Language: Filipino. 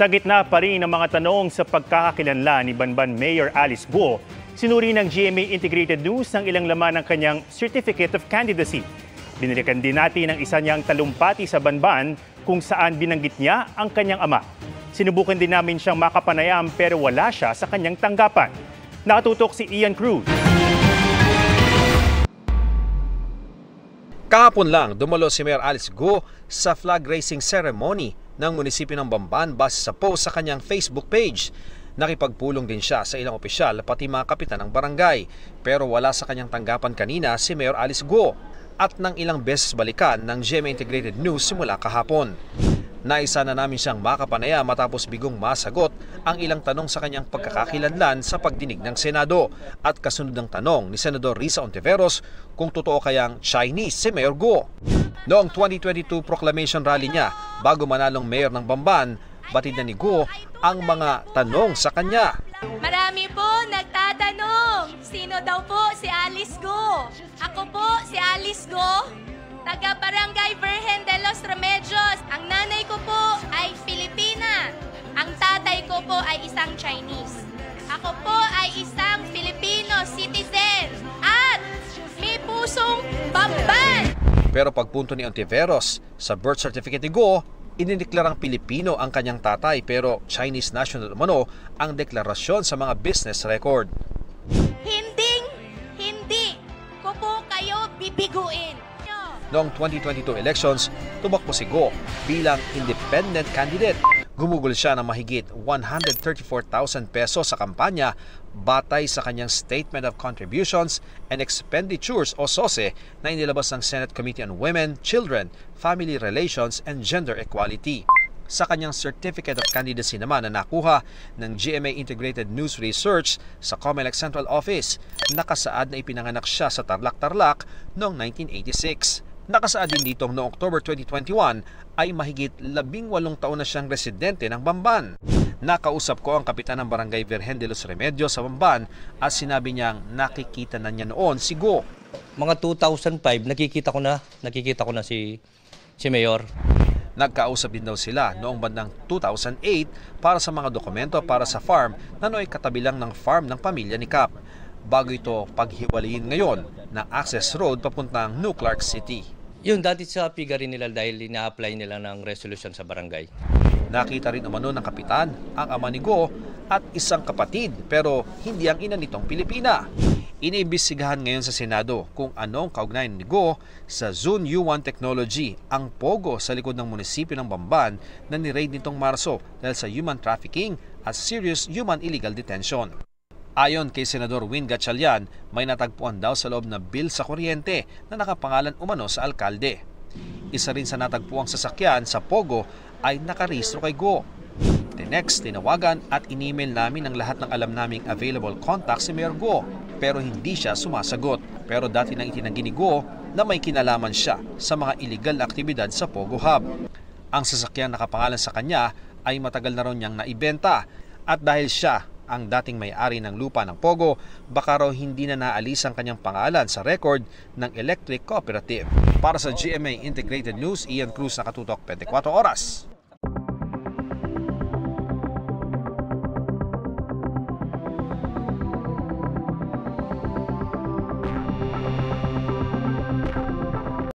Sa gitna pa rin ng mga tanong sa pagkakakilanlan ni Banban Mayor Alice Go, sinuri ng GMA Integrated News ng ilang laman ng kanyang Certificate of Candidacy. Binalikan din natin ang isa niyang talumpati sa Banban kung saan binanggit niya ang kanyang ama. Sinubukan din namin siyang makapanayam pero wala siya sa kanyang tanggapan. Nakatutok si Ian Cruz. Kahapon lang, dumalo si Mayor Alice Go sa flag raising ceremony ng munisipyo ng Bamban base sa post sa kanyang Facebook page. Nakipagpulong din siya sa ilang opisyal pati mga kapitan ng barangay. Pero wala sa kanyang tanggapan kanina si Mayor Alice Go at nang ilang beses balikan ng GMA Integrated News simula kahapon. Naisa na namin siyang makapanaya matapos bigong masagot ang ilang tanong sa kanyang pagkakakilanlan sa pagdinig ng Senado at kasunod ng tanong ni Senador Risa Ontiveros kung totoo kayang Chinese si Mayor Go. Noong 2022 proclamation rally niya bago manalong mayor ng Bamban, batid na ni Go ang mga tanong sa kanya. Marami po nagtatanong, sino daw po si Alice Go? Ako po si Alice Go, taga Barangay Virgen de los Remedios. Ang nanay ko po ay Filipina. Ang tatay ko po ay isang Chinese. Ako po ay isang Filipino citizen at may pusong Bamban. Pero pagpunto ni Ontiveros sa birth certificate ni Go, inineklarang Pilipino ang kanyang tatay pero Chinese national umano ang deklarasyon sa mga business record. Hindi ko po kayo bibiguin. Noong 2022 elections, tumakbo si Go bilang independent candidate. Gumugol siya ng mahigit 134,000 pesos sa kampanya batay sa kanyang Statement of Contributions and Expenditures o SOSE na inilabas ng Senate Committee on Women, Children, Family Relations and Gender Equality. Sa kanyang Certificate of Candidacy naman na nakuha ng GMA Integrated News Research sa COMELEC Central Office, nakasaad na ipinanganak siya sa Tarlac noong 1986. Nakasaad din ditong noong October 2021 ay mahigit 18 taon na siyang residente ng Bamban. Nakausap ko ang kapitan ng Barangay Virgen de los Remedios sa Bamban at sinabi niyang nakikita na niya noon si Go. Mga 2005 nakikita ko na si Mayor. Nagkausap din daw sila noong bandang 2008 para sa mga dokumento para sa farm na nooy katabi lang ng farm ng pamilya ni Cap. Bago ito paghiwalayin ngayon ng access road papuntang New Clark City. Yun, dati sa figure nila dahil ina-apply nila ng resolution sa barangay. Nakita rin umano ng kapitan ang ama ni Go at isang kapatid pero hindi ang ina nitong Pilipina. Iniimbestigahan ngayon sa Senado kung anong kaugnayan ni Go sa Zune U1 Technology, ang pogo sa likod ng munisipyo ng Bamban na ni-raid nitong Marso dahil sa human trafficking at serious human illegal detention. Ayon kay Senador Win Gatchalian, may natagpuan daw sa loob na bill sa kuryente na nakapangalan umano sa alkalde. Isa rin sa natagpuang sasakyan sa Pogo ay nakarehistro kay Go. Next, tinawagan at in-email namin ang lahat ng alam naming available contacts si Mayor Go pero hindi siya sumasagot. Pero dati nang itinanggi ni Go na may kinalaman siya sa mga illegal na aktibidad sa Pogo Hub. Ang sasakyan nakapangalan sa kanya ay matagal na raw niyang naibenta at dahil siya ang dating may-ari ng lupa ng Pogo, baka raw hindi na naalis ang kanyang pangalan sa record ng Electric Cooperative. Para sa GMA Integrated News, Ian Cruz, nakatutok 24 oras.